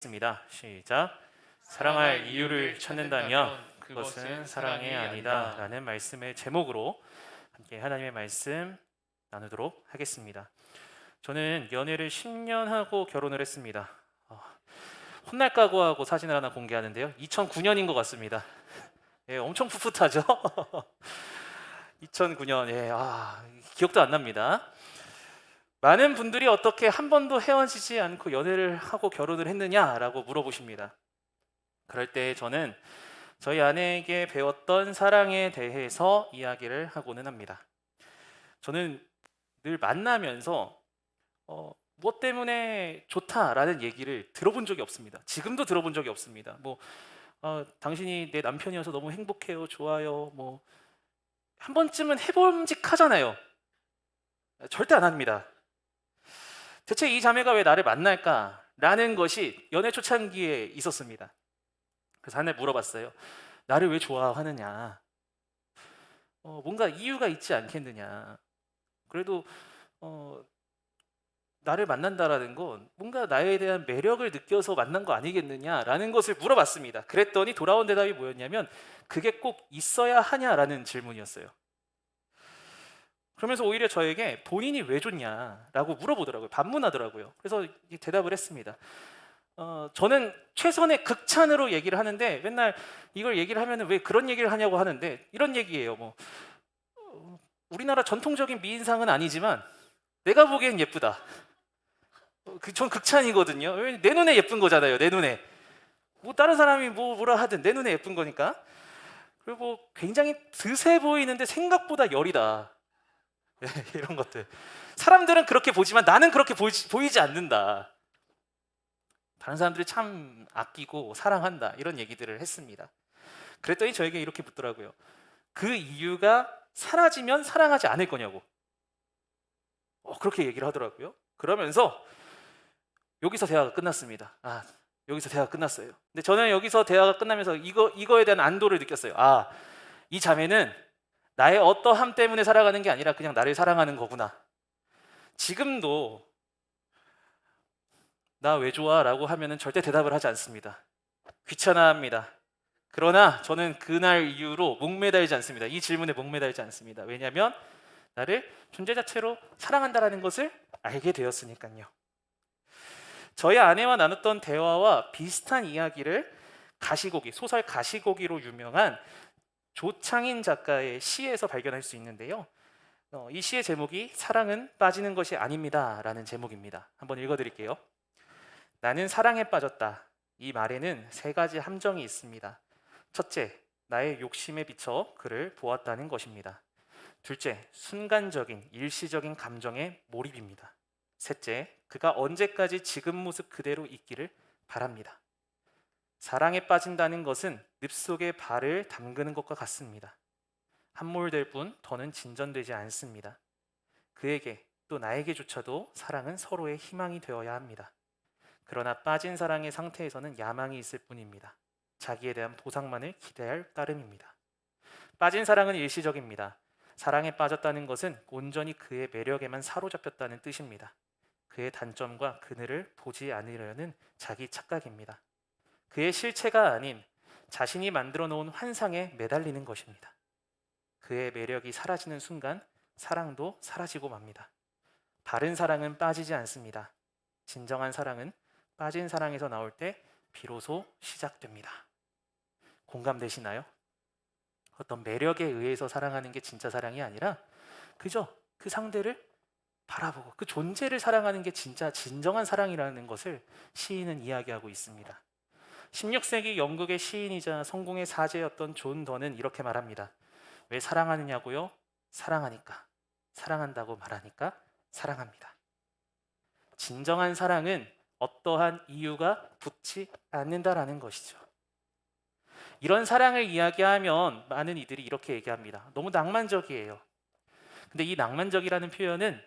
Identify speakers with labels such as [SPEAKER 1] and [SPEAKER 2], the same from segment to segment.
[SPEAKER 1] 있습니다. 시작. 사랑할 이유를 찾는다면 그것은 사랑이 아니다 라는 말씀의 제목으로 함께 하나님의 말씀 나누도록 하겠습니다. 저는 연애를 10년 하고 결혼을 했습니다. 훗날 각오하고 사진을 하나 공개하는데요, 2009년인 것 같습니다. 예, 엄청 풋풋하죠? 2009년, 예, 기억도 안 납니다. 많은 분들이 어떻게 한 번도 헤어지지 않고 연애를 하고 결혼을 했느냐라고 물어보십니다. 그럴 때 저는 저희 아내에게 배웠던 사랑에 대해서 이야기를 하고는 합니다. 저는 늘 만나면서 무엇 때문에 좋다라는 얘기를 들어본 적이 없습니다. 지금도 들어본 적이 없습니다. 당신이 내 남편이어서 너무 행복해요, 좋아요. 한 번쯤은 해봄직하잖아요. 절대 안 합니다. 대체 이 자매가 왜 나를 만날까라는 것이 연애 초창기에 있었습니다. 그래서 하나 물어봤어요. 나를 왜 좋아하느냐? 뭔가 이유가 있지 않겠느냐? 그래도 나를 만난다라는 건 뭔가 나에 대한 매력을 느껴서 만난 거 아니겠느냐라는 것을 물어봤습니다. 그랬더니 돌아온 대답이 뭐였냐면 그게 꼭 있어야 하냐라는 질문이었어요. 그러면서 오히려 저에게 본인이 왜 좋냐라고 물어보더라고요. 반문하더라고요. 그래서 대답을 했습니다. 저는 최선의 극찬으로 얘기를 하는데 맨날 이걸 얘기를 하면 왜 그런 얘기를 하냐고 하는데 이런 얘기예요. 우리나라 전통적인 미인상은 아니지만 내가 보기엔 예쁘다. 전 극찬이거든요. 내 눈에 예쁜 거잖아요. 내 눈에. 다른 사람이 뭐라 하든 내 눈에 예쁜 거니까. 그리고 굉장히 드세 보이는데 생각보다 여리다. 이런 것들. 사람들은 그렇게 보지만 나는 그렇게 보이지 않는다. 다른 사람들이 참 아끼고 사랑한다. 이런 얘기들을 했습니다. 그랬더니 저에게 이렇게 묻더라고요. 그 이유가 사라지면 사랑하지 않을 거냐고. 그렇게 얘기를 하더라고요. 그러면서 여기서 대화가 끝났습니다. 여기서 대화가 끝났어요. 근데 저는 여기서 대화가 끝나면서 이거에 대한 안도를 느꼈어요. 이 자매는 나의 어떠함 때문에 살아가는 게 아니라 그냥 나를 사랑하는 거구나. 지금도 나 왜 좋아? 라고 하면은 절대 대답을 하지 않습니다. 귀찮아합니다. 그러나 저는 그날 이후로 목매달지 않습니다. 이 질문에 목매달지 않습니다. 왜냐하면 나를 존재 자체로 사랑한다라는 것을 알게 되었으니까요. 저희 아내와 나눴던 대화와 비슷한 이야기를 소설 가시고기로 유명한 조창인 작가의 시에서 발견할 수 있는데요. 이 시의 제목이 사랑은 빠지는 것이 아닙니다 라는 제목입니다. 한번 읽어드릴게요. 나는 사랑에 빠졌다. 이 말에는 세 가지 함정이 있습니다. 첫째, 나의 욕심에 비쳐 그를 보았다는 것입니다. 둘째, 순간적인 일시적인 감정에 몰입입니다. 셋째, 그가 언제까지 지금 모습 그대로 있기를 바랍니다. 사랑에 빠진다는 것은 늪속에 발을 담그는 것과 같습니다. 함몰될 뿐 더는 진전되지 않습니다. 그에게 또 나에게조차도 사랑은 서로의 희망이 되어야 합니다. 그러나 빠진 사랑의 상태에서는 야망이 있을 뿐입니다. 자기에 대한 보상만을 기대할 따름입니다. 빠진 사랑은 일시적입니다. 사랑에 빠졌다는 것은 온전히 그의 매력에만 사로잡혔다는 뜻입니다. 그의 단점과 그늘을 보지 않으려는 자기 착각입니다. 그의 실체가 아닌 자신이 만들어 놓은 환상에 매달리는 것입니다. 그의 매력이 사라지는 순간 사랑도 사라지고 맙니다. 바른 사랑은 빠지지 않습니다. 진정한 사랑은 빠진 사랑에서 나올 때 비로소 시작됩니다. 공감되시나요? 어떤 매력에 의해서 사랑하는 게 진짜 사랑이 아니라 그저 그 상대를 바라보고 그 존재를 사랑하는 게 진짜 진정한 사랑이라는 것을 시인은 이야기하고 있습니다. 16세기 영국의 시인이자 성공의 사제였던 존 던은 이렇게 말합니다. 왜 사랑하느냐고요? 사랑하니까. 사랑한다고 말하니까 사랑합니다. 진정한 사랑은 어떠한 이유가 붙지 않는다라는 것이죠. 이런 사랑을 이야기하면 많은 이들이 이렇게 얘기합니다. 너무 낭만적이에요. 근데 이 낭만적이라는 표현은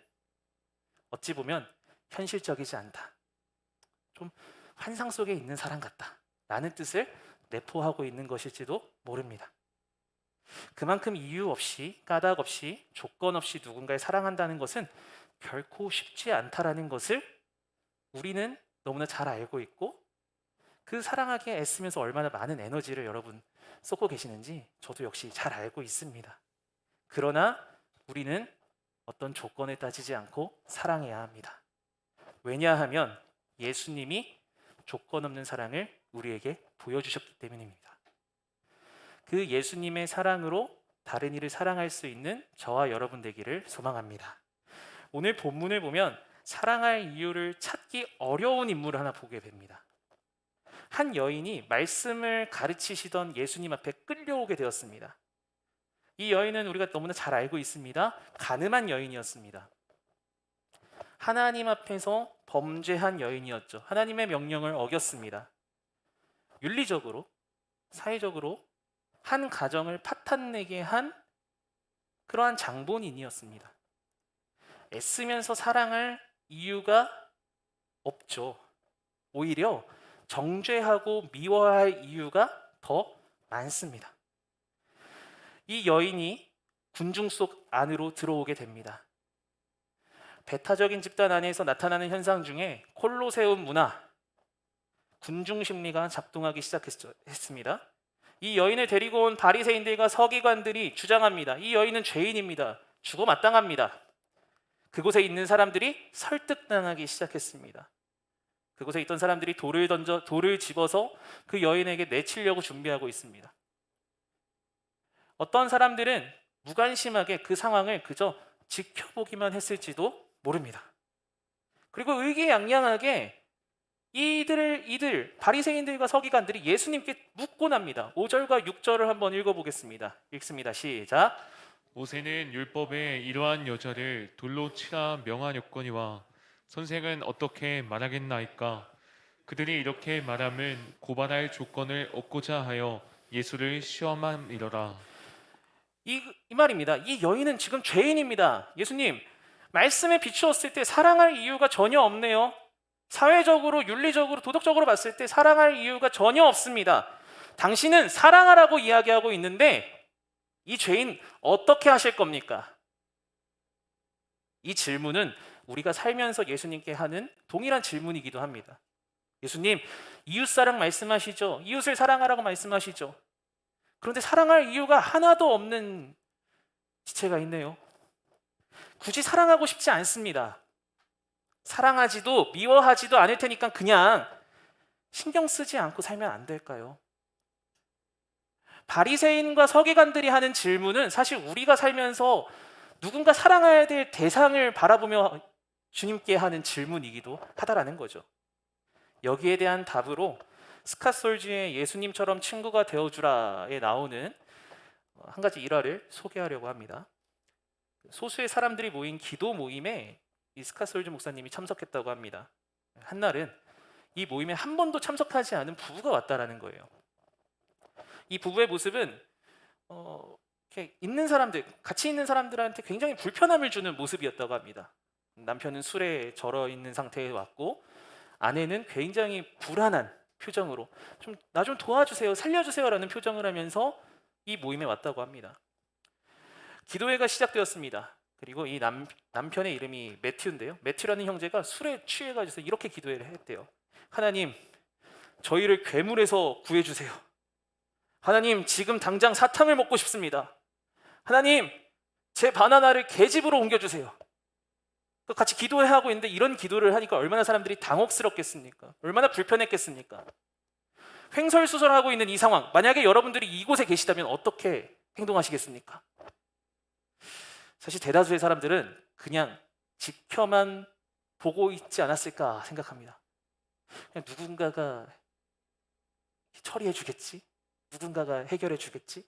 [SPEAKER 1] 어찌 보면 현실적이지 않다. 좀 환상 속에 있는 사랑 같다. 라는 뜻을 내포하고 있는 것일지도 모릅니다. 그만큼 이유 없이, 까닭 없이, 조건 없이 누군가를 사랑한다는 것은 결코 쉽지 않다라는 것을 우리는 너무나 잘 알고 있고 그 사랑하기에 애쓰면서 얼마나 많은 에너지를 여러분 쏟고 계시는지 저도 역시 잘 알고 있습니다. 그러나 우리는 어떤 조건을 따지지 않고 사랑해야 합니다. 왜냐하면 예수님이 조건 없는 사랑을 우리에게 보여주셨기 때문입니다. 그 예수님의 사랑으로 다른 이를 사랑할 수 있는 저와 여러분 되기를 소망합니다. 오늘 본문을 보면 사랑할 이유를 찾기 어려운 인물을 하나 보게 됩니다. 한 여인이 말씀을 가르치시던 예수님 앞에 끌려오게 되었습니다. 이 여인은 우리가 너무나 잘 알고 있습니다. 간음한 여인이었습니다. 하나님 앞에서 범죄한 여인이었죠. 하나님의 명령을 어겼습니다. 윤리적으로, 사회적으로 한 가정을 파탄내게 한 그러한 장본인이었습니다. 애쓰면서 사랑할 이유가 없죠. 오히려 정죄하고 미워할 이유가 더 많습니다. 이 여인이 군중 속 안으로 들어오게 됩니다. 배타적인 집단 안에서 나타나는 현상 중에 콜로세움 문화, 군중 심리가 작동하기 시작했습니다. 이 여인을 데리고 온 바리새인들과 서기관들이 주장합니다. 이 여인은 죄인입니다. 죽어 마땅합니다. 그곳에 있는 사람들이 설득당하기 시작했습니다. 그곳에 있던 사람들이 돌을 집어서 그 여인에게 내치려고 준비하고 있습니다. 어떤 사람들은 무관심하게 그 상황을 그저 지켜보기만 했을지도 모릅니다. 그리고 의기양양하게 이들 바리새인들과 서기관들이 예수님께 묻곤 합니다. 5절과 6절을 한번 읽어보겠습니다. 읽습니다. 시작.
[SPEAKER 2] 모세는 율법에 이러한 여자를 돌로 치라 명하였거니와 선생은 어떻게 말하겠나이까? 그들이 이렇게 말함은 고발할 조건을 얻고자 하여 예수를 시험함이러라.
[SPEAKER 1] 이 말입니다. 이 여인은 지금 죄인입니다. 예수님, 말씀에 비추었을 때 사랑할 이유가 전혀 없네요. 사회적으로, 윤리적으로, 도덕적으로 봤을 때 사랑할 이유가 전혀 없습니다. 당신은 사랑하라고 이야기하고 있는데 이 죄인 어떻게 하실 겁니까? 이 질문은 우리가 살면서 예수님께 하는 동일한 질문이기도 합니다. 예수님, 이웃사랑 말씀하시죠. 이웃을 사랑하라고 말씀하시죠. 그런데 사랑할 이유가 하나도 없는 지체가 있네요. 굳이 사랑하고 싶지 않습니다. 사랑하지도 미워하지도 않을 테니까 그냥 신경 쓰지 않고 살면 안 될까요? 바리새인과 서기관들이 하는 질문은 사실 우리가 살면서 누군가 사랑해야 될 대상을 바라보며 주님께 하는 질문이기도 하다라는 거죠. 여기에 대한 답으로 스카솔지의 예수님처럼 친구가 되어주라에 나오는 한 가지 일화를 소개하려고 합니다. 소수의 사람들이 모인 기도 모임에 이 스카솔지 목사님이 참석했다고 합니다. 한날은 이 모임에 한 번도 참석하지 않은 부부가 왔다라는 거예요. 이 부부의 모습은 이렇게 있는 사람들, 같이 있는 사람들한테 굉장히 불편함을 주는 모습이었다고 합니다. 남편은 술에 절어 있는 상태에 왔고 아내는 굉장히 불안한 표정으로 나 좀 도와주세요, 살려주세요라는 표정을 하면서 이 모임에 왔다고 합니다. 기도회가 시작되었습니다. 그리고 이 남편의 이름이 매튜인데요. 매튜라는 형제가 술에 취해가지고 이렇게 기도회를 했대요. 하나님, 저희를 괴물에서 구해주세요. 하나님, 지금 당장 사탕을 먹고 싶습니다. 하나님, 제 바나나를 개집으로 옮겨주세요. 같이 기도하고 있는데 이런 기도를 하니까 얼마나 사람들이 당혹스럽겠습니까? 얼마나 불편했겠습니까? 횡설수설하고 있는 이 상황, 만약에 여러분들이 이곳에 계시다면 어떻게 행동하시겠습니까? 사실 대다수의 사람들은 그냥 지켜만 보고 있지 않았을까 생각합니다. 그냥 누군가가 처리해 주겠지? 누군가가 해결해 주겠지?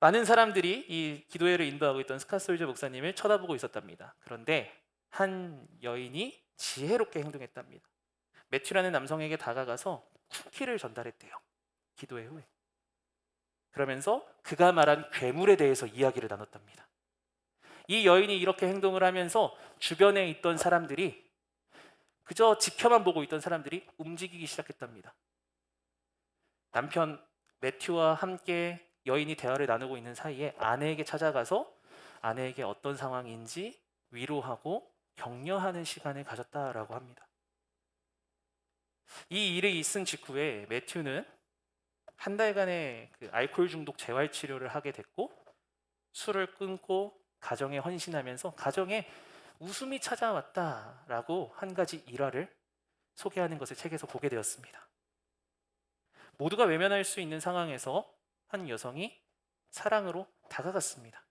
[SPEAKER 1] 많은 사람들이 이 기도회를 인도하고 있던 스카솔제 목사님을 쳐다보고 있었답니다. 그런데 한 여인이 지혜롭게 행동했답니다. 매튜라는 남성에게 다가가서 쿠키를 전달했대요. 기도회 후에. 그러면서 그가 말한 괴물에 대해서 이야기를 나눴답니다. 이 여인이 이렇게 행동을 하면서 주변에 있던 사람들이, 그저 지켜만 보고 있던 사람들이 움직이기 시작했답니다. 남편 매튜와 함께 여인이 대화를 나누고 있는 사이에 아내에게 찾아가서 아내에게 어떤 상황인지 위로하고 격려하는 시간을 가졌다라고 합니다. 이 일이 있은 직후에 매튜는 한 달간의 그 알코올 중독 재활 치료를 하게 됐고 술을 끊고 가정에 헌신하면서 가정에 웃음이 찾아왔다라고 한 가지 일화를 소개하는 것을 책에서 보게 되었습니다. 모두가 외면할 수 있는 상황에서 한 여성이 사랑으로 다가갔습니다.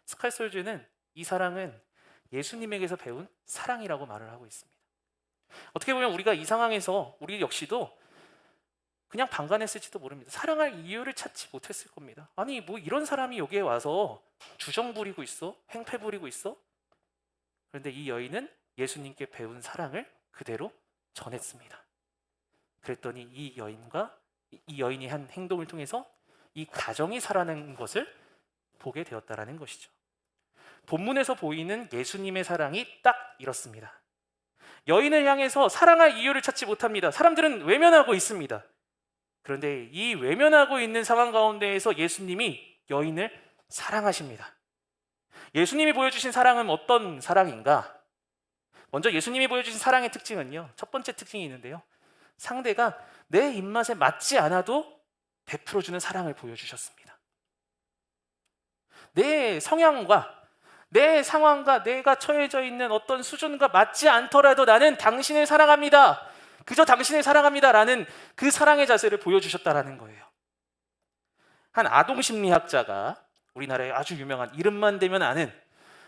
[SPEAKER 1] 스칼솔즈는 이 사랑은 예수님에게서 배운 사랑이라고 말을 하고 있습니다. 어떻게 보면 우리가 이 상황에서 우리 역시도 그냥 방관했을지도 모릅니다. 사랑할 이유를 찾지 못했을 겁니다. 아니 뭐 이런 사람이 여기에 와서 주정 부리고 있어? 행패 부리고 있어? 그런데 이 여인은 예수님께 배운 사랑을 그대로 전했습니다. 그랬더니 이 여인이 한 행동을 통해서 이 가정이 살아난 것을 보게 되었다라는 것이죠. 본문에서 보이는 예수님의 사랑이 딱 이렇습니다. 여인을 향해서 사랑할 이유를 찾지 못합니다. 사람들은 외면하고 있습니다. 그런데 이 외면하고 있는 상황 가운데에서 예수님이 여인을 사랑하십니다. 예수님이 보여주신 사랑은 어떤 사랑인가? 먼저 예수님이 보여주신 사랑의 특징은요, 첫 번째 특징이 있는데요, 상대가 내 입맛에 맞지 않아도 베풀어주는 사랑을 보여주셨습니다. 내 성향과 내 상황과 내가 처해져 있는 어떤 수준과 맞지 않더라도 나는 당신을 사랑합니다. 그저 당신을 사랑합니다라는 그 사랑의 자세를 보여주셨다라는 거예요. 한 아동심리학자가, 우리나라에 아주 유명한, 이름만 대면 아는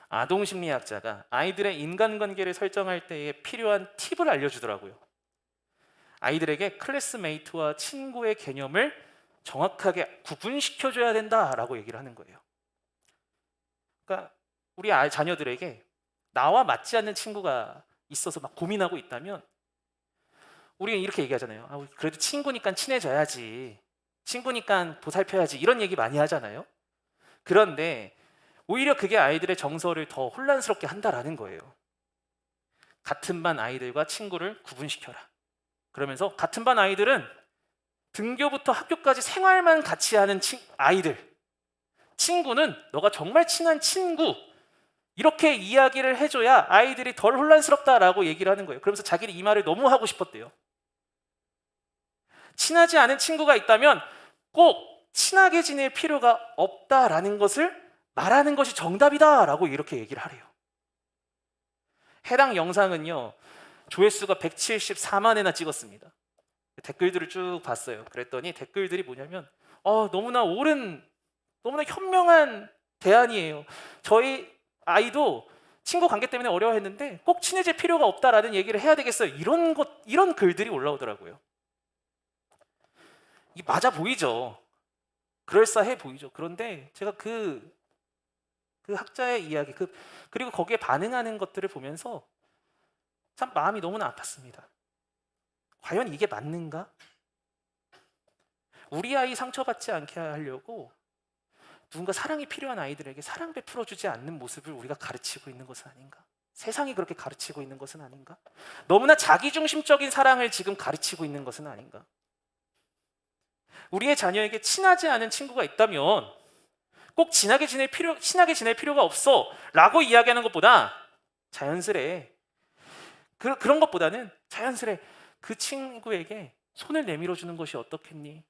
[SPEAKER 1] 아동심리학자가 아이들의 인간관계를 설정할 때에 필요한 팁을 알려주더라고요. 아이들에게 클래스메이트와 친구의 개념을 정확하게 구분시켜줘야 된다라고 얘기를 하는 거예요. 그러니까 우리 자녀들에게 나와 맞지 않는 친구가 있어서 막 고민하고 있다면 우리가 이렇게 얘기하잖아요. 그래도 친구니까 친해져야지, 친구니까 보살펴야지, 이런 얘기 많이 하잖아요. 그런데 오히려 그게 아이들의 정서를 더 혼란스럽게 한다라는 거예요. 같은 반 아이들과 친구를 구분시켜라. 그러면서 같은 반 아이들은 등교부터 학교까지 생활만 같이 하는 아이들, 친구는 너가 정말 친한 친구, 이렇게 이야기를 해줘야 아이들이 덜 혼란스럽다라고 얘기를 하는 거예요. 그러면서 자기는 이 말을 너무 하고 싶었대요. 친하지 않은 친구가 있다면 꼭 친하게 지낼 필요가 없다라는 것을 말하는 것이 정답이다라고 이렇게 얘기를 하래요. 해당 영상은요, 조회수가 174만회나 찍었습니다. 댓글들을 쭉 봤어요. 그랬더니 댓글들이 뭐냐면 너무나 옳은, 너무나 현명한 대안이에요. 저희 아이도 친구 관계 때문에 어려워했는데 꼭 친해질 필요가 없다라는 얘기를 해야 되겠어요. 이런 글들이 올라오더라고요. 이 맞아 보이죠. 그럴싸해 보이죠. 그런데 제가 그 학자의 이야기, 그리고 거기에 반응하는 것들을 보면서 참 마음이 너무나 아팠습니다. 과연 이게 맞는가? 우리 아이 상처받지 않게 하려고 누군가 사랑이 필요한 아이들에게 사랑 베풀어주지 않는 모습을 우리가 가르치고 있는 것은 아닌가? 세상이 그렇게 가르치고 있는 것은 아닌가? 너무나 자기중심적인 사랑을 지금 가르치고 있는 것은 아닌가? 우리의 자녀에게 친하지 않은 친구가 있다면 꼭 친하게 지낼 필요가 없어 라고 이야기하는 것보다 자연스레, 그런 것보다는 자연스레 그 친구에게 손을 내밀어 주는 것이 어떻겠니?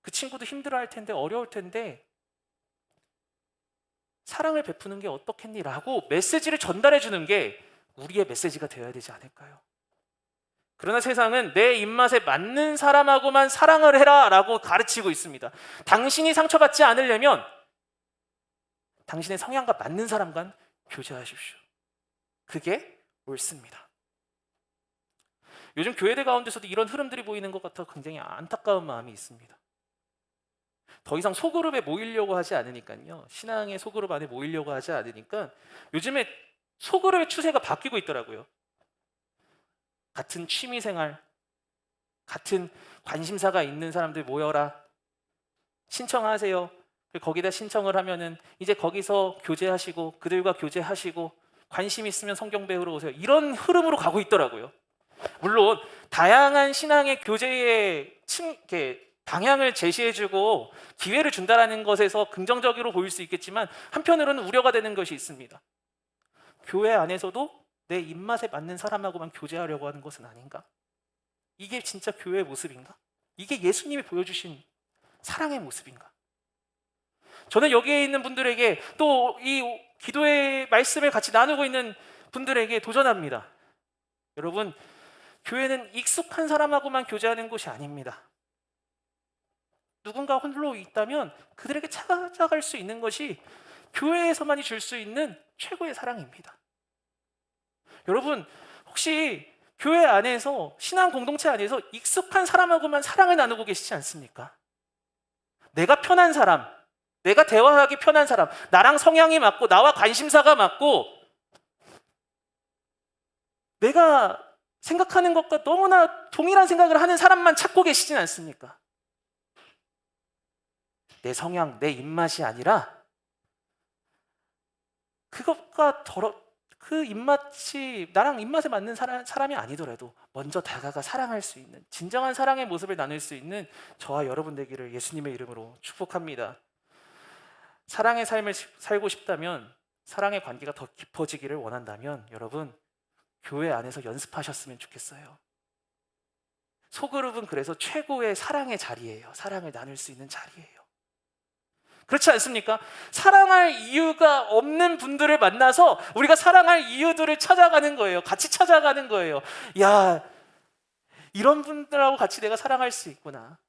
[SPEAKER 1] 그 친구도 힘들어할 텐데, 어려울 텐데 사랑을 베푸는 게 어떻겠니? 라고 메시지를 전달해 주는 게 우리의 메시지가 되어야 되지 않을까요? 그러나 세상은 내 입맛에 맞는 사람하고만 사랑을 해라 라고 가르치고 있습니다. 당신이 상처받지 않으려면 당신의 성향과 맞는 사람과 교제하십시오. 그게 옳습니다. 요즘 교회들 가운데서도 이런 흐름들이 보이는 것 같아 굉장히 안타까운 마음이 있습니다. 더 이상 소그룹에 모이려고 하지 않으니까요. 신앙의 소그룹 안에 모이려고 하지 않으니까 요즘에 소그룹의 추세가 바뀌고 있더라고요. 같은 취미생활, 같은 관심사가 있는 사람들 모여라. 신청하세요. 거기다 신청을 하면은 이제 거기서 교제하시고 그들과 교제하시고 관심 있으면 성경 배우러 오세요. 이런 흐름으로 가고 있더라고요. 물론 다양한 신앙의 교제의 방향을 제시해주고 기회를 준다는 것에서 긍정적으로 보일 수 있겠지만 한편으로는 우려가 되는 것이 있습니다. 교회 안에서도 내 입맛에 맞는 사람하고만 교제하려고 하는 것은 아닌가? 이게 진짜 교회의 모습인가? 이게 예수님이 보여주신 사랑의 모습인가? 저는 여기에 있는 분들에게 또 이 기도의 말씀을 같이 나누고 있는 분들에게 도전합니다. 여러분, 교회는 익숙한 사람하고만 교제하는 곳이 아닙니다. 누군가 홀로 있다면 그들에게 찾아갈 수 있는 것이 교회에서만이 줄 수 있는 최고의 사랑입니다. 여러분, 혹시 교회 안에서, 신앙 공동체 안에서 익숙한 사람하고만 사랑을 나누고 계시지 않습니까? 내가 편한 사람, 내가 대화하기 편한 사람, 나랑 성향이 맞고 나와 관심사가 맞고 내가 생각하는 것과 너무나 동일한 생각을 하는 사람만 찾고 계시진 않습니까? 내 성향, 내 입맛이 아니라 그것과 그 입맛이 나랑 입맛에 맞는 사람이 아니더라도 먼저 다가가 사랑할 수 있는, 진정한 사랑의 모습을 나눌 수 있는 저와 여러분 되기를 예수님의 이름으로 축복합니다. 사랑의 삶을 살고 싶다면, 사랑의 관계가 더 깊어지기를 원한다면 여러분, 교회 안에서 연습하셨으면 좋겠어요. 소그룹은 그래서 최고의 사랑의 자리예요. 사랑을 나눌 수 있는 자리예요. 그렇지 않습니까? 사랑할 이유가 없는 분들을 만나서 우리가 사랑할 이유들을 찾아가는 거예요. 같이 찾아가는 거예요. 야, 이런 분들하고 같이 내가 사랑할 수 있구나.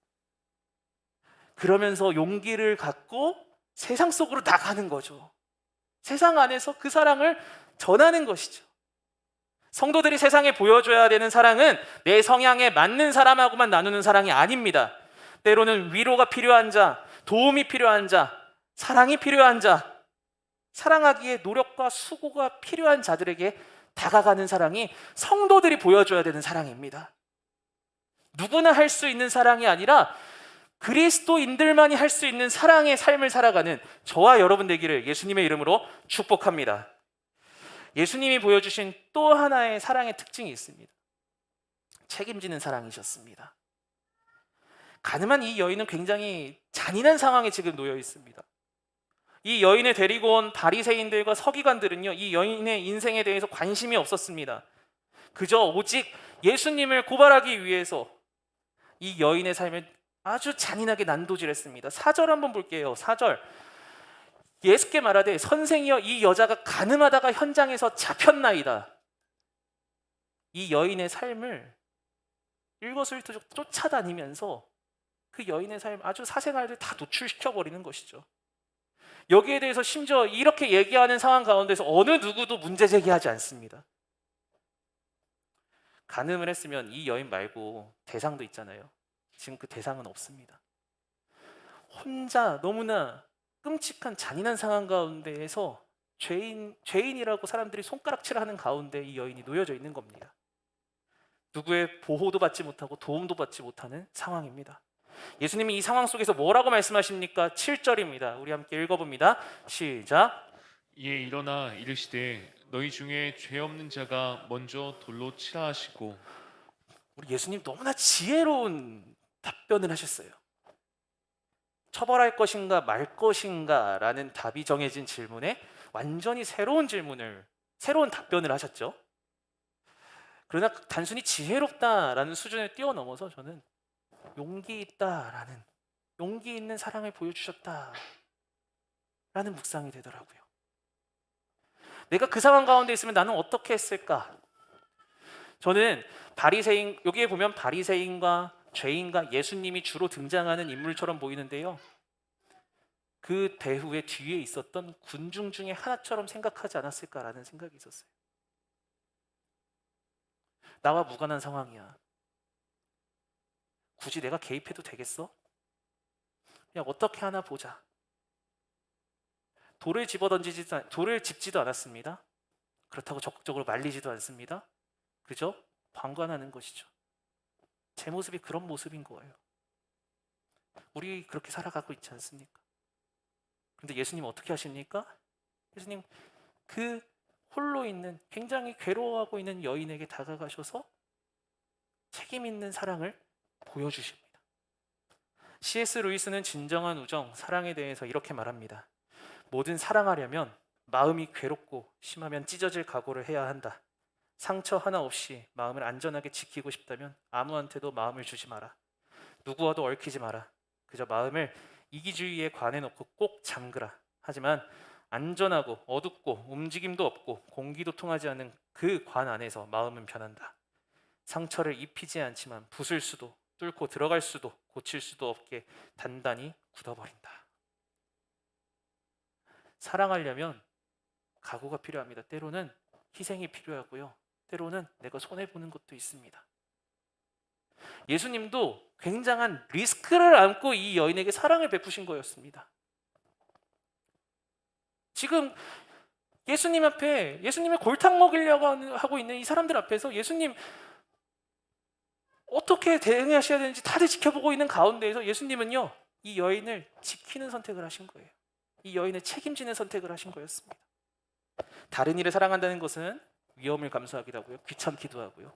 [SPEAKER 1] 그러면서 용기를 갖고 세상 속으로 나가는 거죠. 세상 안에서 그 사랑을 전하는 것이죠. 성도들이 세상에 보여줘야 되는 사랑은 내 성향에 맞는 사람하고만 나누는 사랑이 아닙니다. 때로는 위로가 필요한 자, 도움이 필요한 자, 사랑이 필요한 자, 사랑하기에 노력과 수고가 필요한 자들에게 다가가는 사랑이 성도들이 보여줘야 되는 사랑입니다. 누구나 할 수 있는 사랑이 아니라 그리스도인들만이 할 수 있는 사랑의 삶을 살아가는 저와 여러분 되기를 예수님의 이름으로 축복합니다. 예수님이 보여주신 또 하나의 사랑의 특징이 있습니다. 책임지는 사랑이셨습니다. 가늠한 이 여인은 굉장히 잔인한 상황에 지금 놓여 있습니다. 이 여인을 데리고 온 바리새인들과 서기관들은요, 이 여인의 인생에 대해서 관심이 없었습니다. 그저 오직 예수님을 고발하기 위해서 이 여인의 삶을 아주 잔인하게 난도질했습니다. 4절 한번 볼게요. 4절. 예수께 말하되 선생이여, 이 여자가 간음하다가 현장에서 잡혔나이다. 이 여인의 삶을 일거수일투족 쫓아다니면서 그 여인의 삶, 아주 사생활을 다 노출시켜버리는 것이죠. 여기에 대해서 심지어 이렇게 얘기하는 상황 가운데서 어느 누구도 문제 제기하지 않습니다. 간음을 했으면 이 여인 말고 대상도 있잖아요. 지금 그 대상은 없습니다. 혼자 너무나 끔찍한 잔인한 상황 가운데에서 죄인이라고 사람들이 손가락질하는 가운데 이 여인이 놓여져 있는 겁니다. 누구의 보호도 받지 못하고 도움도 받지 못하는 상황입니다. 예수님이 이 상황 속에서 뭐라고 말씀하십니까? 7절입니다. 우리 함께 읽어봅니다. 시작.
[SPEAKER 2] 이에 일어나 이르시되 너희 중에 죄 없는 자가 먼저 돌로 치라 하시고.
[SPEAKER 1] 우리 예수님 너무나 지혜로운 답변을 하셨어요. 처벌할 것인가 말 것인가 라는 답이 정해진 질문에 완전히 새로운 답변을 하셨죠. 그러나 단순히 지혜롭다라는 수준을 뛰어넘어서 저는 용기 있다라는, 용기 있는 사랑을 보여주셨다라는 묵상이 되더라고요. 내가 그 상황 가운데 있으면 나는 어떻게 했을까? 저는 여기에 보면 바리새인과 죄인과 예수님이 주로 등장하는 인물처럼 보이는데요, 그 배후의 뒤에 있었던 군중 중에 하나처럼 생각하지 않았을까라는 생각이 있었어요. 나와 무관한 상황이야. 굳이 내가 개입해도 되겠어? 그냥 어떻게 하나 보자. 돌을 짚지도 않았습니다. 그렇다고 적극적으로 말리지도 않습니다. 그저 방관하는 것이죠. 제 모습이 그런 모습인 거예요. 우리 그렇게 살아가고 있지 않습니까? 그런데 예수님 어떻게 하십니까? 예수님 그 홀로 있는, 굉장히 괴로워하고 있는 여인에게 다가가셔서 책임 있는 사랑을 보여주십니다. C.S. 루이스는 진정한 우정, 사랑에 대해서 이렇게 말합니다. 뭐든 사랑하려면 마음이 괴롭고 심하면 찢어질 각오를 해야 한다. 상처 하나 없이 마음을 안전하게 지키고 싶다면 아무한테도 마음을 주지 마라. 누구와도 얽히지 마라. 그저 마음을 이기주의에 관해놓고 꼭 잠그라. 하지만 안전하고 어둡고 움직임도 없고 공기도 통하지 않는 그 관 안에서 마음은 변한다. 상처를 입히지 않지만 부술 수도 뚫고 들어갈 수도 고칠 수도 없게 단단히 굳어버린다. 사랑하려면 각오가 필요합니다. 때로는 희생이 필요하고요. 때로는 내가 손해보는 것도 있습니다. 예수님도 굉장한 리스크를 안고 이 여인에게 사랑을 베푸신 거였습니다. 지금 예수님 앞에 예수님의 골탕 먹이려고 하고 있는 이 사람들 앞에서 예수님 어떻게 대응하셔야 되는지 다들 지켜보고 있는 가운데에서 예수님은요, 이 여인을 지키는 선택을 하신 거예요. 이 여인을 책임지는 선택을 하신 거였습니다. 다른 일을 사랑한다는 것은 위험을 감수하기도 하고요, 귀찮기도 하고요,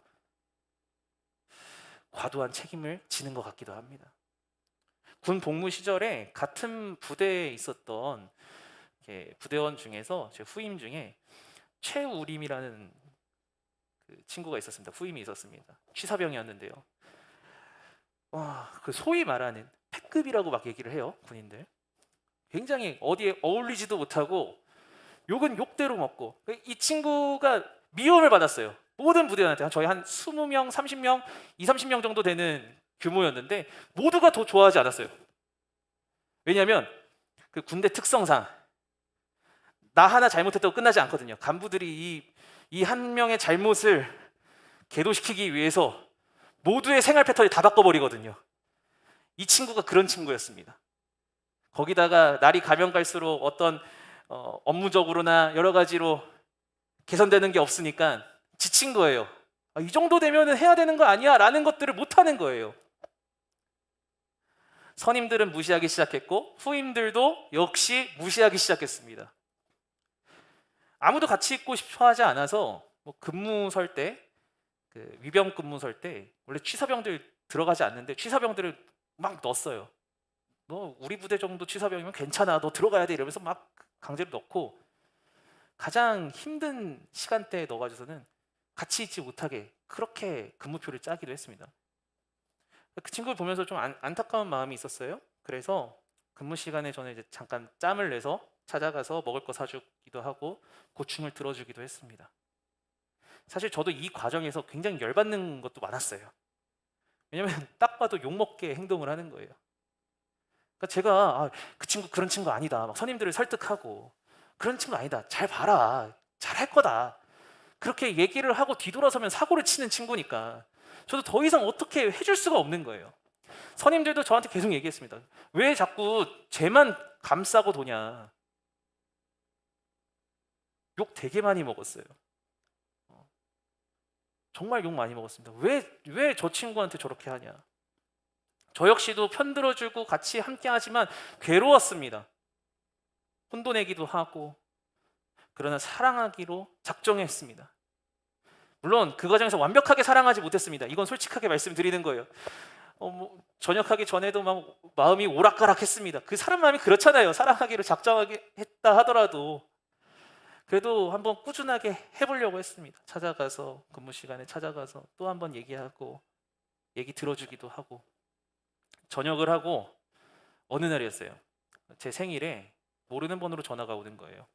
[SPEAKER 1] 과도한 책임을 지는 것 같기도 합니다. 군 복무 시절에 같은 부대에 있었던 부대원 중에서 제 후임 중에 최우림이라는 그 친구가 있었습니다. 후임이 있었습니다. 취사병이었는데요. 그 소위 말하는 패급이라고 막 얘기를 해요, 군인들. 굉장히 어디에 어울리지도 못하고 욕은 욕대로 먹고, 이 친구가 미움을 받았어요. 모든 부대원한테. 저희 한 20명, 30명, 30명 정도 되는 규모였는데 모두가 더 좋아하지 않았어요. 왜냐하면 그 군대 특성상 나 하나 잘못했다고 끝나지 않거든요. 간부들이 이 한 명의 잘못을 계도시키기 위해서 모두의 생활 패턴이 다 바꿔버리거든요. 이 친구가 그런 친구였습니다. 거기다가 날이 가면 갈수록 어떤 업무적으로나 여러 가지로 개선되는 게 없으니까 지친 거예요. 이 정도 되면 해야 되는 거 아니야? 라는 것들을 못하는 거예요. 선임들은 무시하기 시작했고 후임들도 역시 무시하기 시작했습니다. 아무도 같이 있고 싶어 하지 않아서 근무 설 때, 그 위병 근무 설 때 원래 취사병들 들어가지 않는데 취사병들을 막 넣었어요. 너 우리 부대 정도 취사병이면 괜찮아, 너 들어가야 돼, 이러면서 막 강제로 넣고 가장 힘든 시간대에 넣어가지고서는 같이 있지 못하게 그렇게 근무표를 짜기도 했습니다. 그 친구를 보면서 좀 안타까운 마음이 있었어요. 그래서 근무 시간에 저는 이제 잠깐 짬을 내서 찾아가서 먹을 거 사주기도 하고 고충을 들어주기도 했습니다. 사실 저도 이 과정에서 굉장히 열받는 것도 많았어요. 왜냐면 딱 봐도 욕먹게 행동을 하는 거예요. 그러니까 제가 그 친구 그런 친구 아니다, 막 선임들을 설득하고 그런 친구 아니다, 잘 봐라, 잘할 거다, 그렇게 얘기를 하고 뒤돌아서면 사고를 치는 친구니까 저도 더 이상 어떻게 해줄 수가 없는 거예요. 선임들도 저한테 계속 얘기했습니다. 왜 자꾸 쟤만 감싸고 도냐. 욕 되게 많이 먹었어요. 정말 욕 많이 먹었습니다. 왜 저 친구한테 저렇게 하냐. 저 역시도 편들어주고 같이 함께 하지만 괴로웠습니다. 혼돈내기도 하고. 그러나 사랑하기로 작정했습니다. 물론 그 과정에서 완벽하게 사랑하지 못했습니다. 이건 솔직하게 말씀드리는 거예요. 전역하기 전에도 막 마음이 오락가락했습니다. 그 사람 마음이 그렇잖아요. 사랑하기로 작정하게 했다 하더라도 그래도 한번 꾸준하게 해보려고 했습니다. 찾아가서 근무 시간에 찾아가서 또 한번 얘기하고 얘기 들어주기도 하고. 전역을 하고 어느 날이었어요. 제 생일에 모르는 번호로 전화가 오는 거예요.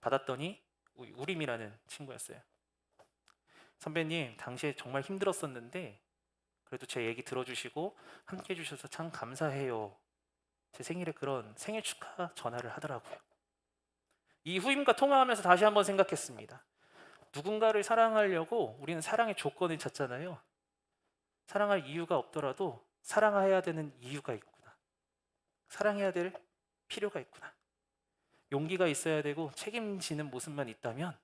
[SPEAKER 1] 받았더니 우림이라는 친구였어요. 선배님, 당시에 정말 힘들었었는데 그래도 제 얘기 들어주시고 함께 해주셔서 참 감사해요. 제 생일에 그런 생일 축하 전화를 하더라고요. 이 후임과 통화하면서 다시 한번 생각했습니다. 누군가를 사랑하려고 우리는 사랑의 조건을 찾잖아요. 사랑할 이유가 없더라도 사랑해야 되는 이유가 있구나. 사랑해야 될 필요가 있구나. 용기가 있어야 되고 책임지는 모습만 있다면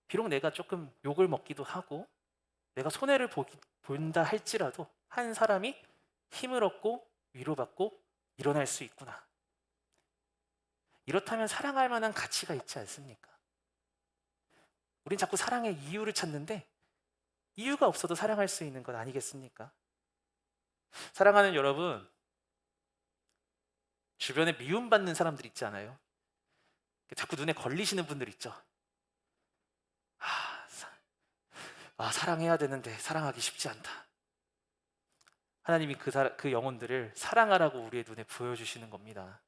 [SPEAKER 1] 비록 내가 조금 욕을 먹기도 하고 내가 손해를 본다 할지라도 한 사람이 힘을 얻고 위로받고 일어날 수 있구나. 이렇다면 사랑할 만한 가치가 있지 않습니까? 우린 자꾸 사랑의 이유를 찾는데 이유가 없어도 사랑할 수 있는 것 아니겠습니까? 사랑하는 여러분, 주변에 미움받는 사람들 있지 않아요? 자꾸 눈에 걸리시는 분들 있죠? 사랑해야 되는데 사랑하기 쉽지 않다. 하나님이 그 영혼들을 사랑하라고 우리의 눈에 보여주시는 겁니다.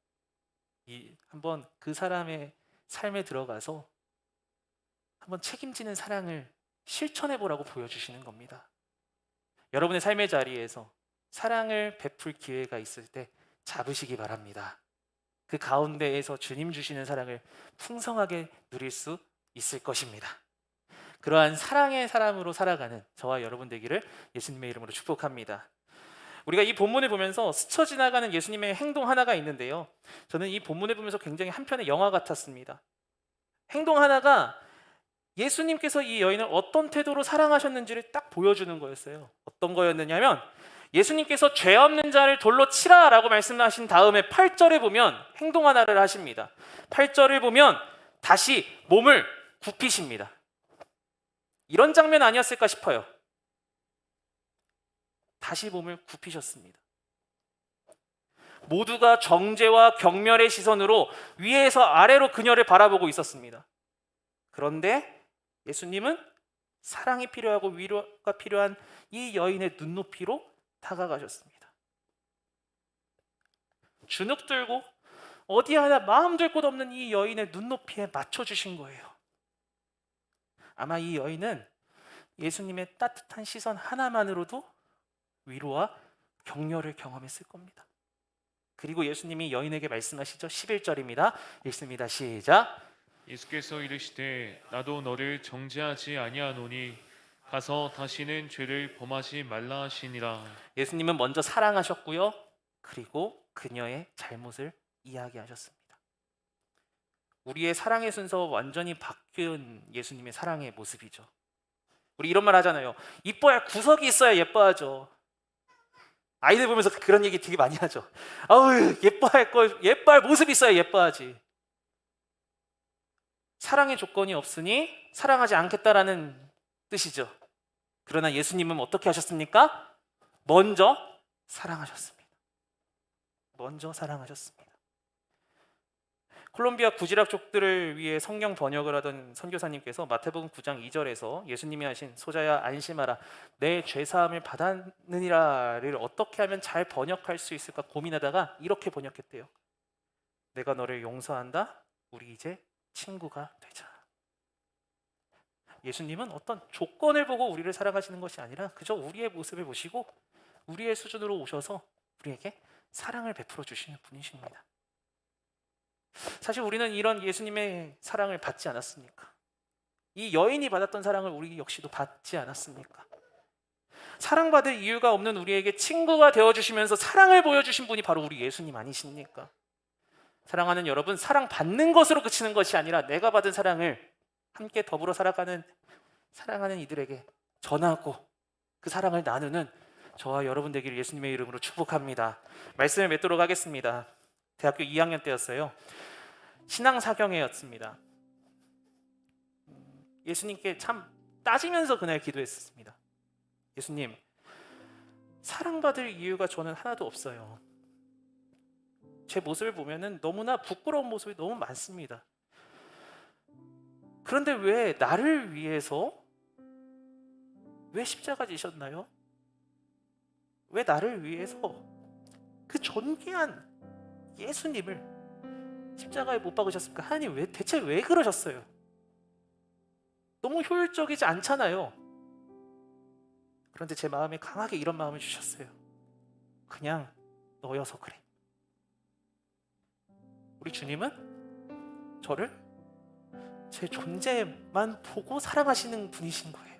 [SPEAKER 1] 한번 그 사람의 삶에 들어가서 한번 책임지는 사랑을 실천해 보라고 보여주시는 겁니다. 여러분의 삶의 자리에서 사랑을 베풀 기회가 있을 때 잡으시기 바랍니다. 그 가운데에서 주님 주시는 사랑을 풍성하게 누릴 수 있을 것입니다. 그러한 사랑의 사람으로 살아가는 저와 여러분 되기를 예수님의 이름으로 축복합니다. 우리가 이 본문을 보면서 스쳐 지나가는 예수님의 행동 하나가 있는데요, 저는 이 본문을 보면서 굉장히 한편의 영화 같았습니다. 행동 하나가 예수님께서 이 여인을 어떤 태도로 사랑하셨는지를 딱 보여주는 거였어요. 어떤 거였느냐면, 예수님께서 죄 없는 자를 돌로 치라 라고 말씀하신 다음에 8절에 보면 행동 하나를 하십니다. 8절을 보면 다시 몸을 굽히십니다. 이런 장면 아니었을까 싶어요. 다시 몸을 굽히셨습니다. 모두가 정죄와 경멸의 시선으로 위에서 아래로 그녀를 바라보고 있었습니다. 그런데 예수님은 사랑이 필요하고 위로가 필요한 이 여인의 눈높이로 다가가셨습니다. 주눅 들고 어디 하나 마음 들 곳 없는 이 여인의 눈높이에 맞춰주신 거예요. 아마 이 여인은 예수님의 따뜻한 시선 하나만으로도 위로와 격려를 경험했을 겁니다. 그리고 예수님이 여인에게 말씀하시죠. 11절입니다. 읽습니다. 시작.
[SPEAKER 2] 예수께서 이르시되 나도 너를 정죄하지 아니하노니 가서 다시는 죄를 범하지 말라 하시니라.
[SPEAKER 1] 예수님은 먼저 사랑하셨고요, 그리고 그녀의 잘못을 이야기하셨습니다. 우리의 사랑의 순서 완전히 바뀐 예수님의 사랑의 모습이죠. 우리 이런 말 하잖아요. 이뻐야 할 구석이 있어야 예뻐하죠. 아이들 보면서 그런 얘기 되게 많이 하죠. 아우, 예뻐할 모습이 있어야 예뻐하지. 사랑의 조건이 없으니 사랑하지 않겠다라는 뜻이죠. 그러나 예수님은 어떻게 하셨습니까? 먼저 사랑하셨습니다. 먼저 사랑하셨습니다. 콜롬비아 구지락족들을 위해 성경 번역을 하던 선교사님께서 마태복음 9장 2절에서 예수님이 하신 소자야 안심하라 내 죄사함을 받았느니라를 어떻게 하면 잘 번역할 수 있을까 고민하다가 이렇게 번역했대요. 내가 너를 용서한다. 우리 이제 친구가 되자. 예수님은 어떤 조건을 보고 우리를 사랑하시는 것이 아니라 그저 우리의 모습을 보시고 우리의 수준으로 오셔서 우리에게 사랑을 베풀어 주시는 분이십니다. 사실 우리는 이런 예수님의 사랑을 받지 않았습니까? 이 여인이 받았던 사랑을 우리 역시도 받지 않았습니까? 사랑받을 이유가 없는 우리에게 친구가 되어주시면서 사랑을 보여주신 분이 바로 우리 예수님 아니십니까? 사랑하는 여러분, 사랑받는 것으로 그치는 것이 아니라 내가 받은 사랑을 함께 더불어 살아가는 사랑하는 이들에게 전하고 그 사랑을 나누는 저와 여러분 되기를 예수님의 이름으로 축복합니다. 말씀을 맺도록 하겠습니다. 대학교 2학년 때였어요. 신앙사경회였습니다. 예수님께 참 따지면서 그날 기도했습니다. 예수님, 사랑받을 이유가 저는 하나도 없어요. 제 모습을 보면은 너무나 부끄러운 모습이 너무 많습니다. 그런데 왜 나를 위해서 왜 십자가 지셨나요? 왜 나를 위해서 그 존귀한 예수님을 십자가에 못 박으셨습니까? 하나님 대체 왜 그러셨어요? 너무 효율적이지 않잖아요. 그런데 제 마음에 강하게 이런 마음을 주셨어요. 그냥 너여서 그래. 우리 주님은 저를 제 존재만 보고 사랑하시는 분이신 거예요.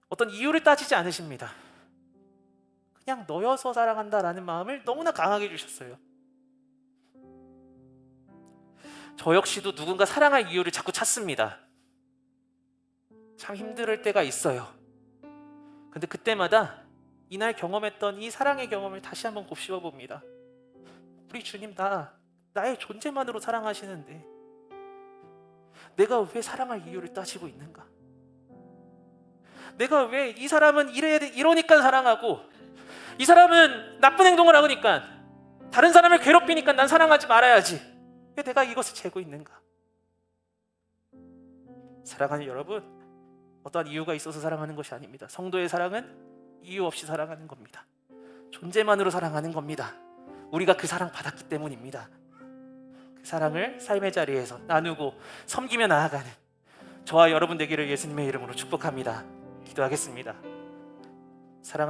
[SPEAKER 1] 어떤 이유를 따지지 않으십니다. 그냥 너여서 사랑한다라는 마음을 너무나 강하게 주셨어요. 저 역시도 누군가 사랑할 이유를 자꾸 찾습니다. 참 힘들 때가 있어요. 근데 그때마다 이날 경험했던 이 사랑의 경험을 다시 한번 곱씹어 봅니다. 우리 주님 나의 존재만으로 사랑하시는데 내가 왜 사랑할 이유를 따지고 있는가? 내가 왜 이 사람은 이러니까 사랑하고 이 사람은 나쁜 행동을 하니까 다른 사람을 괴롭히니까 난 사랑하지 말아야지. 왜 내가 이것을 재고 있는가? 사랑하는 여러분, 어떠한 이유가 있어서 사랑하는 것이 아닙니다. 성도의 사랑은 이유 없이 사랑하는 겁니다. 존재만으로 사랑하는 겁니다. 우리가 그 사랑 받았기 때문입니다. 그 사랑을 삶의 자리에서 나누고 섬기며 나아가는 저와 여러분 되기를 예수님의 이름으로 축복합니다. 기도하겠습니다. 사랑하는